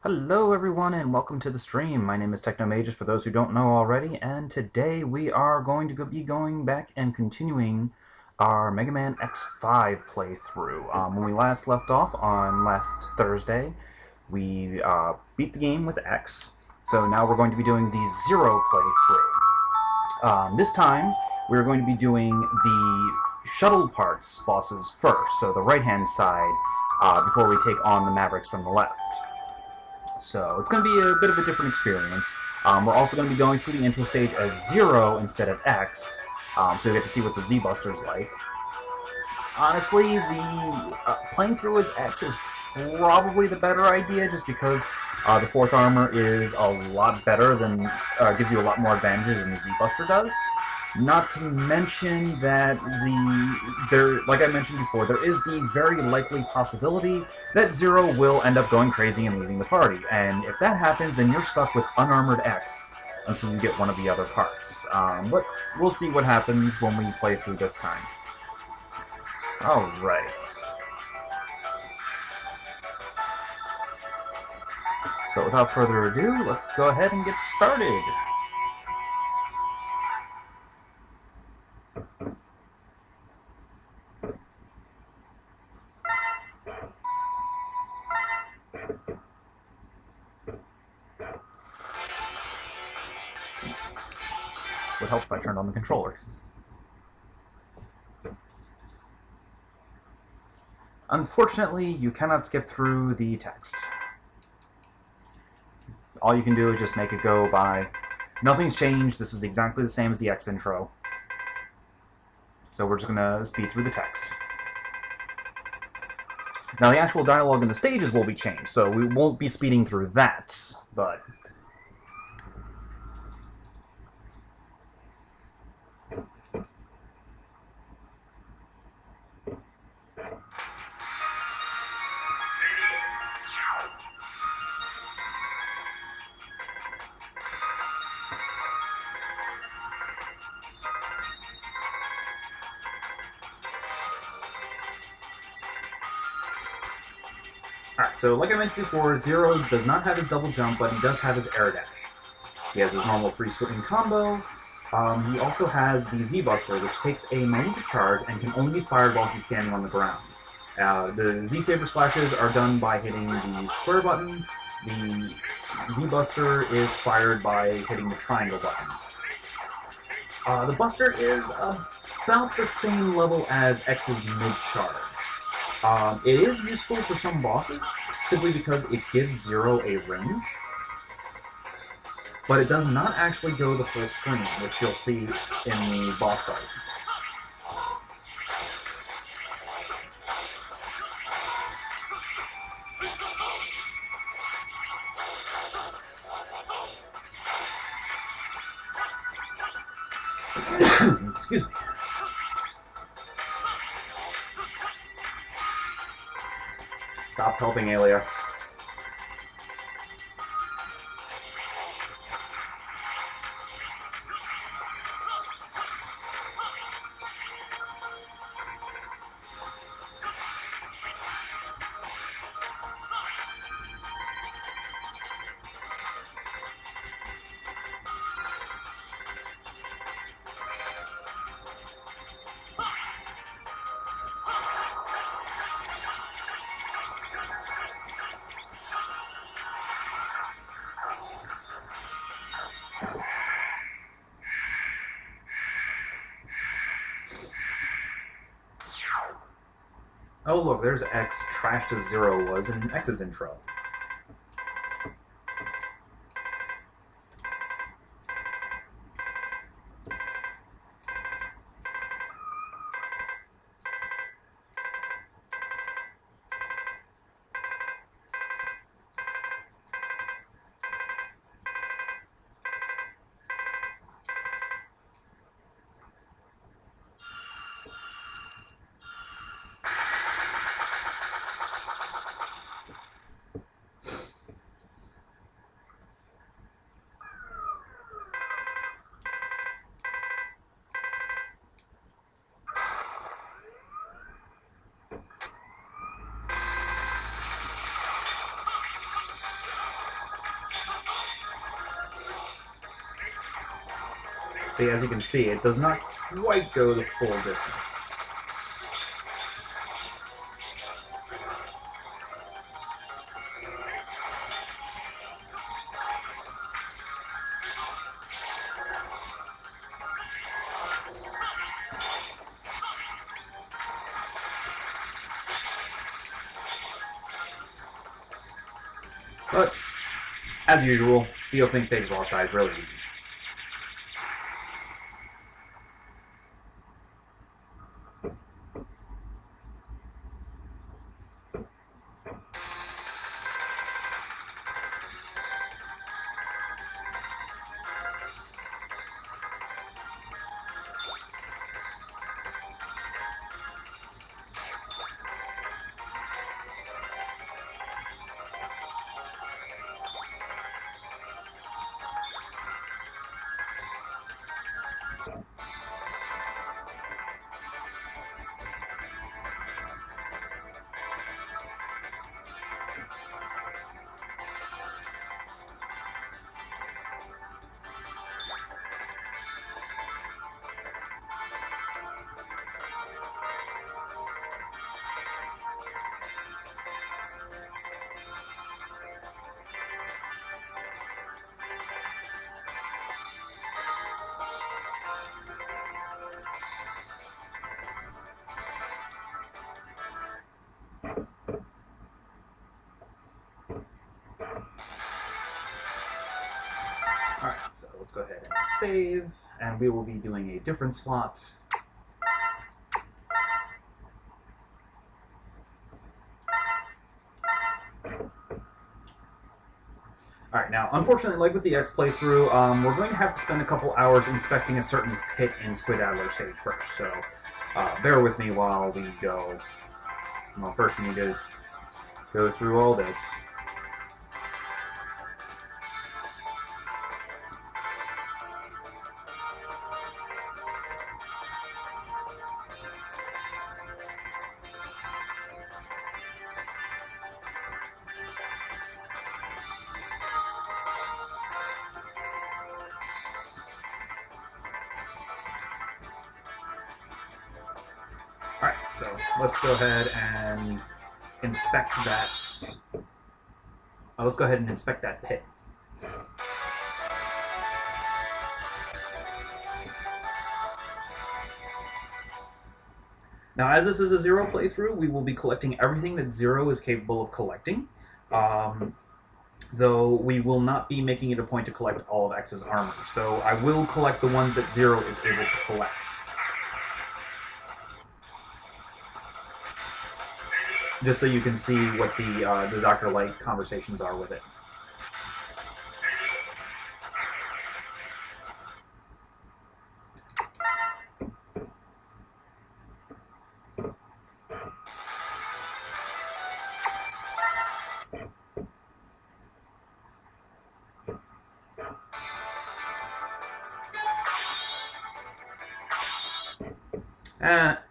Hello everyone and welcome to the stream. My name is Technomagus for those who don't know already, and today we are going to be going back and continuing our Megaman X5 playthrough. When we last left off on last Thursday, we beat the game with X, so now we're going to be doing the Zero playthrough. This time, we're going to be doing the shuttle parts bosses first, so the right-hand side, before we take on the Mavericks from the left. So it's going to be a bit of a different experience. We're also going to be going through the intro stage as Zero instead of X, so you get to see what the Z-Buster's like. Honestly, playing through as X is probably the better idea, just because the fourth armor is a lot better than, gives you a lot more advantages than the Z-Buster does. Not to mention that like I mentioned before, there is the very likely possibility that Zero will end up going crazy and leaving the party. And if that happens, then you're stuck with unarmored X until you get one of the other parts. But we'll see what happens when we play through this time. Alright. So without further ado, let's go ahead and get started. Would help if I turned on the controller. Unfortunately, you cannot skip through the text. All you can do is just make it go by, nothing's changed, this is exactly the same as the X intro. So we're just going to speed through the text. Now the actual dialogue in the stages will be changed, so we won't be speeding through that, but... Alright, so like I mentioned before, Zero does not have his double jump, but he does have his air dash. He has his normal free swimming combo. He also has the Z-Buster, which takes a moment to charge and can only be fired while he's standing on the ground. The Z-Saber slashes are done by hitting the square button. The Z-Buster is fired by hitting the triangle button. The Buster is about the same level as X's mid-charge. It is useful for some bosses, simply because it gives Zero a range, but it does not actually go the full screen, which you'll see in the boss fight. Excuse me. Stop helping Alia. Oh look, there's X, trashed as Zero was in X's intro. See, as you can see, it does not quite go the full distance. But, as usual, the opening stage boss die is really easy. Alright, so let's go ahead and save, and we will be doing a different slot. Alright, now, unfortunately, like with the X playthrough, we're going to have to spend a couple hours inspecting a certain pit in Squid Adler stage first, so bear with me while we go. Well, first we need to go through all this. Alright, so let's go ahead and inspect that. Let's go ahead and inspect that pit. Now, as this is a Zero playthrough, we will be collecting everything that Zero is capable of collecting. Though we will not be making it a point to collect all of X's armors, though I will collect the ones that Zero is able to collect. Just so you can see what the Dr. Light conversations are with it.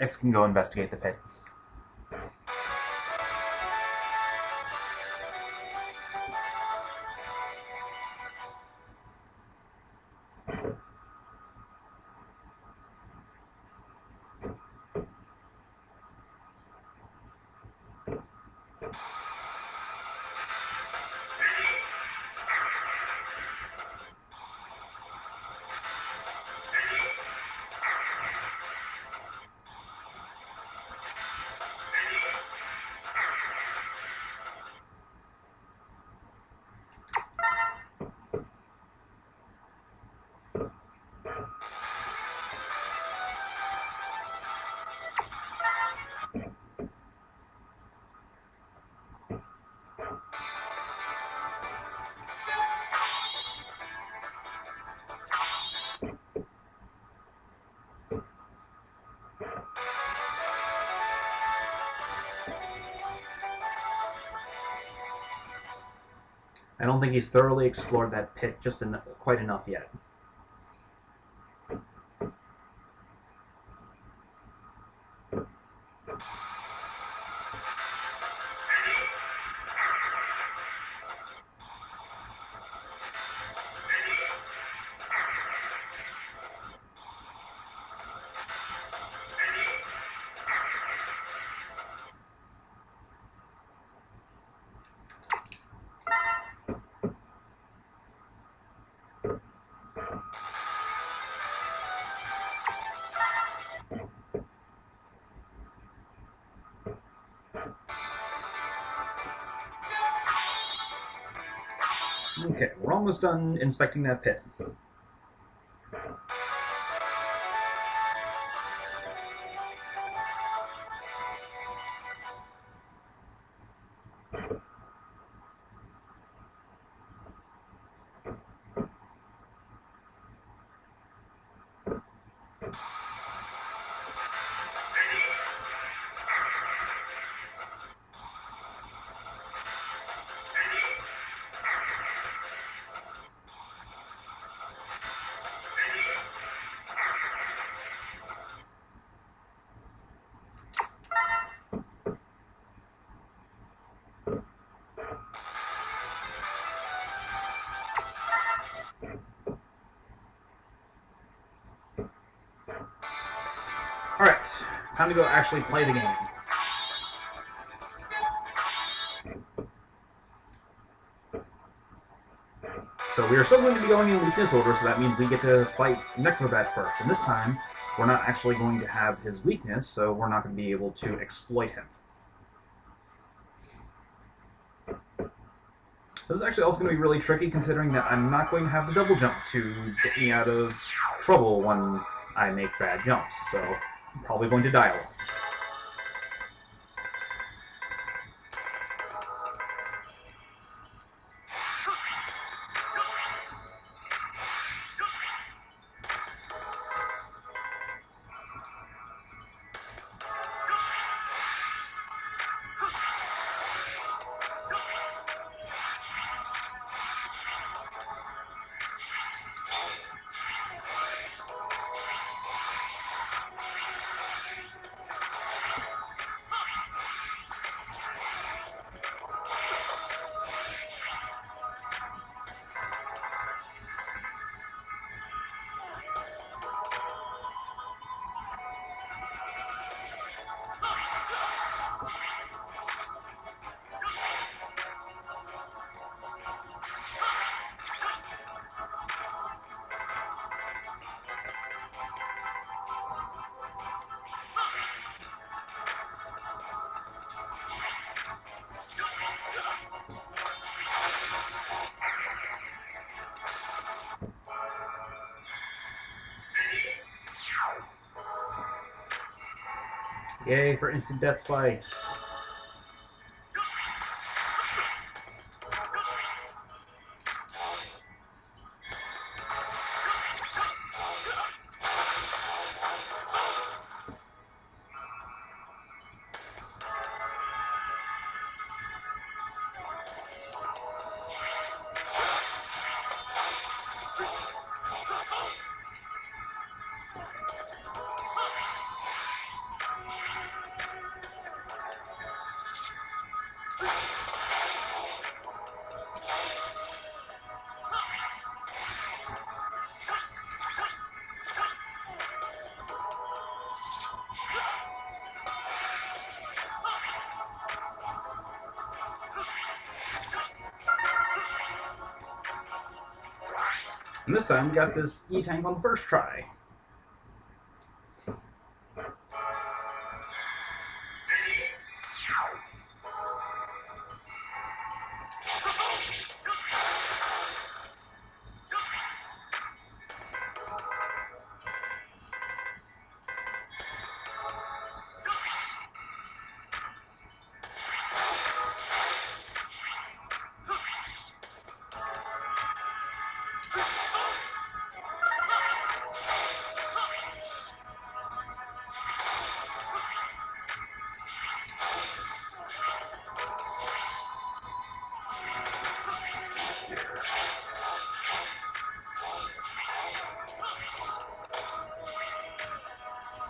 X can go investigate the pit. I don't think he's thoroughly explored that pit just quite enough yet. Okay, we're almost done inspecting that pit. Alright, time to go actually play the game. So we are still going to be going in weakness order, so that means we get to fight Necrobat first. And this time, we're not actually going to have his weakness, so we're not going to be able to exploit him. This is actually also going to be really tricky, considering that I'm not going to have the double jump to get me out of trouble when I make bad jumps, so I'm probably going to die a lot. Yay for instant death spikes. And this time we got this E-Tank on the first try.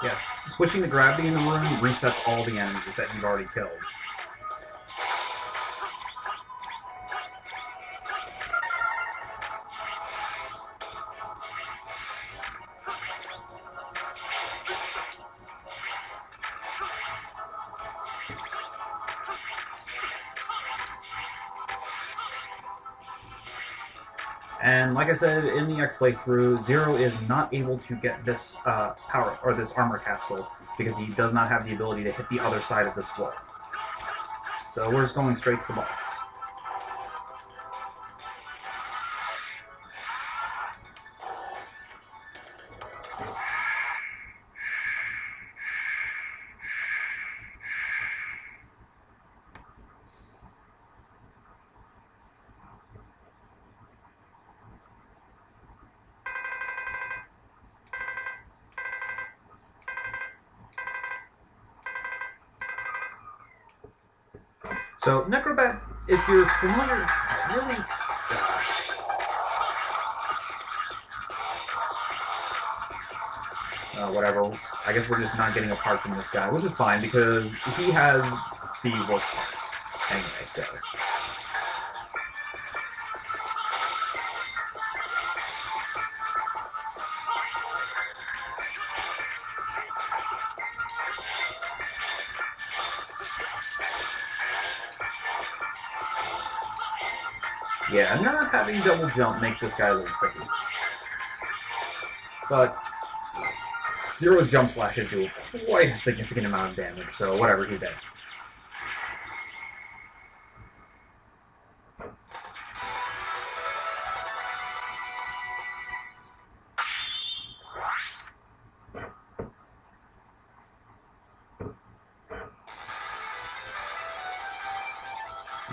Yes, switching the gravity in the room resets all the enemies that you've already killed. And like I said in the X playthrough, Zero is not able to get this power or this armor capsule because he does not have the ability to hit the other side of this wall. So we're just going straight to the boss. So, Necrobat, if you're familiar, really... whatever. I guess we're just not getting a part from this guy, which is fine, because he has the worst parts. Anyway, so... Yeah, not having double jump makes this guy a little tricky. But Zero's jump slashes do quite a significant amount of damage, so whatever, he's dead.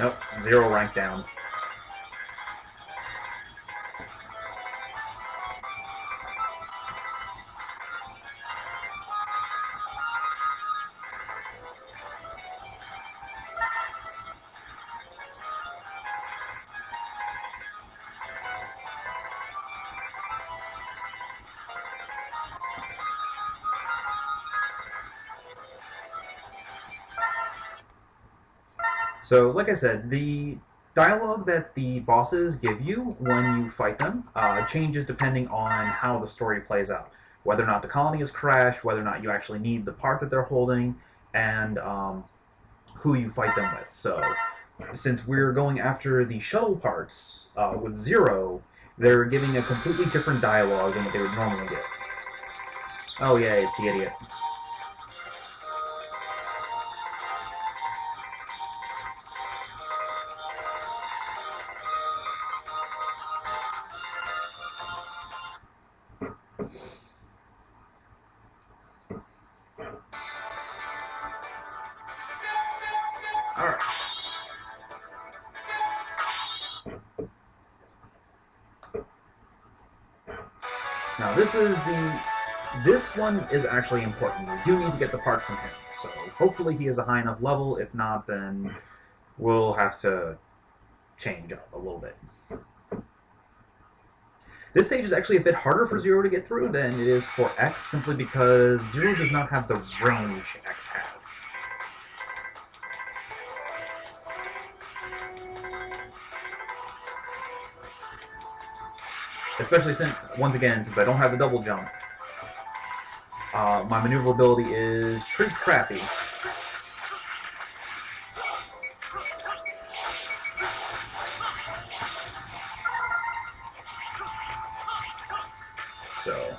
Nope, Zero rank down. So, like I said, the dialogue that the bosses give you when you fight them changes depending on how the story plays out. Whether or not the colony has crashed, whether or not you actually need the part that they're holding, and who you fight them with. So, since we're going after the shuttle parts with Zero, they're giving a completely different dialogue than what they would normally give. Oh yeah, it's the idiot. Alright. Now this one is actually important. We do need to get the part from him. So hopefully he is a high enough level. If not, then we'll have to change up a little bit. This stage is actually a bit harder for Zero to get through than it is for X, simply because Zero does not have the range X has. Especially since, once again, since I don't have the double jump, my maneuverability is pretty crappy. So...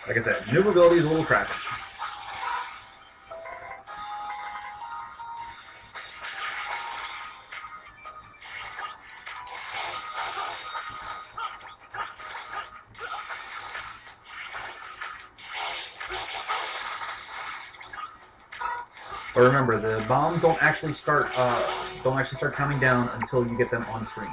like I said, maneuverability is a little crappy. But remember, the bombs don't actually start counting down until you get them on screen.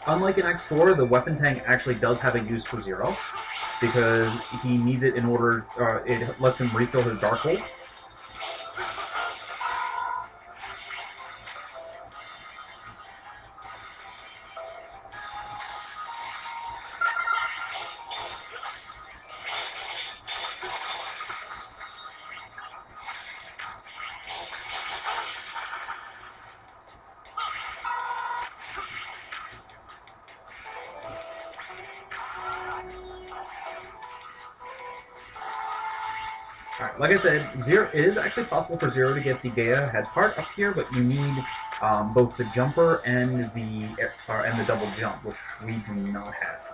Unlike in X4, the weapon tank actually does have a use for Zero, because he needs it in order, it lets him refill his Dark Hole. Alright, like I said, it is actually possible for Zero to get the Gaia head part up here, but you need both the jumper and the double jump, which we do not have.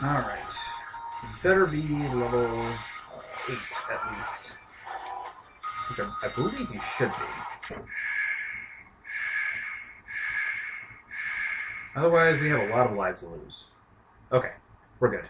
Alright. Better be level 8 at least. Which I believe he should be. Otherwise, we have a lot of lives to lose. Okay, we're good.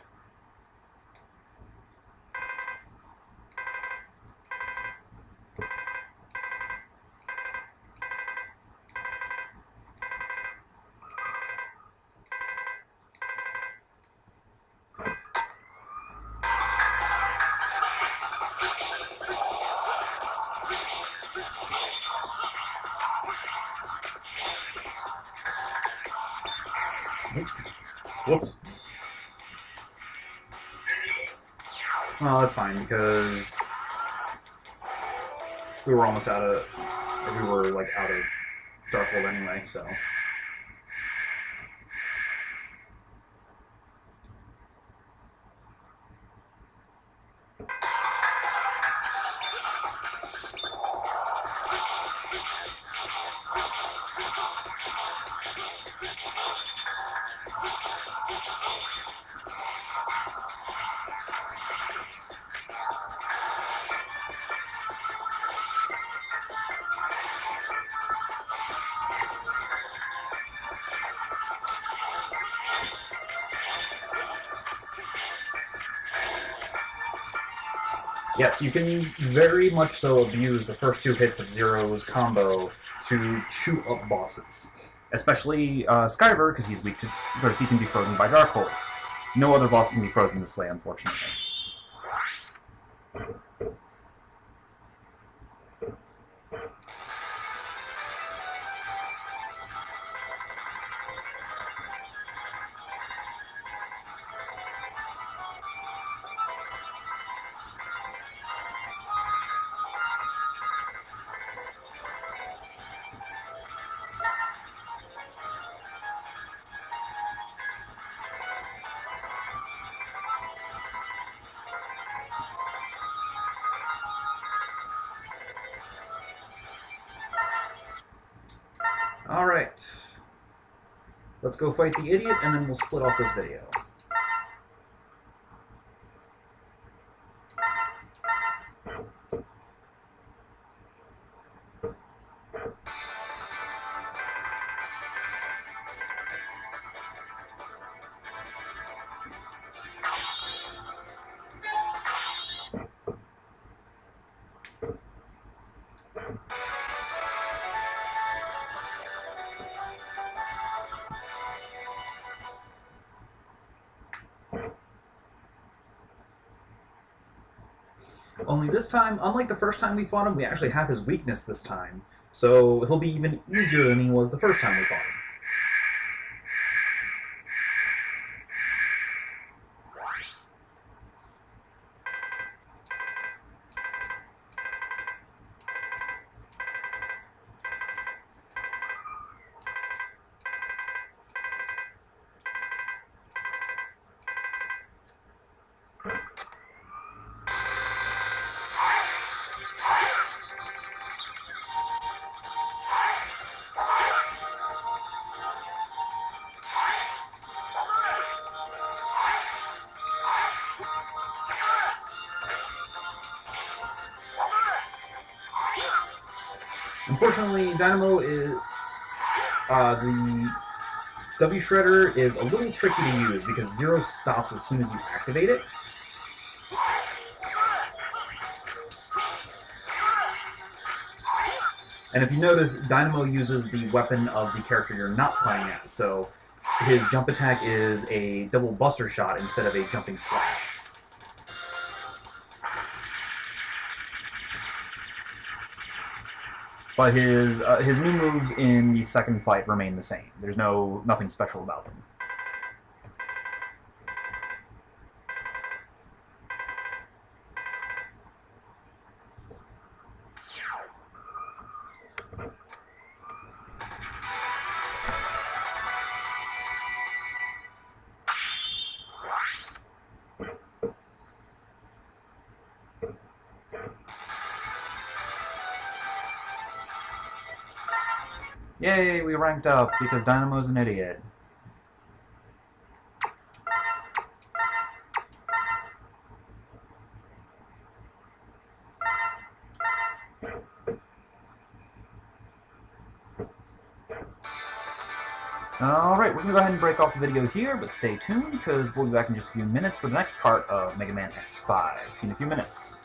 Whoops. Well, that's fine, because we were almost out of... we were, like, out of Dark World anyway, so... Yes, you can very much so abuse the first 2 hits of Zero's combo to chew up bosses. Especially Skyver, because he's weak to... because he can be frozen by Dark Hole. No other boss can be frozen this way, unfortunately. Alright. Let's go fight the idiot, and then we'll split off this video. Only this time, unlike the first time we fought him, we actually have his weakness this time. So he'll be even easier than he was the first time we fought him. Unfortunately, Dynamo is... the W Shredder is a little tricky to use because Zero stops as soon as you activate it. And if you notice, Dynamo uses the weapon of the character you're not playing as, so his jump attack is a double buster shot instead of a jumping slash. But his new moves in the second fight remain the same. There's nothing special about them. Yay, we ranked up because Dynamo's an idiot. Alright, we're going to go ahead and break off the video here, but stay tuned because we'll be back in just a few minutes for the next part of Mega Man X5. See you in a few minutes.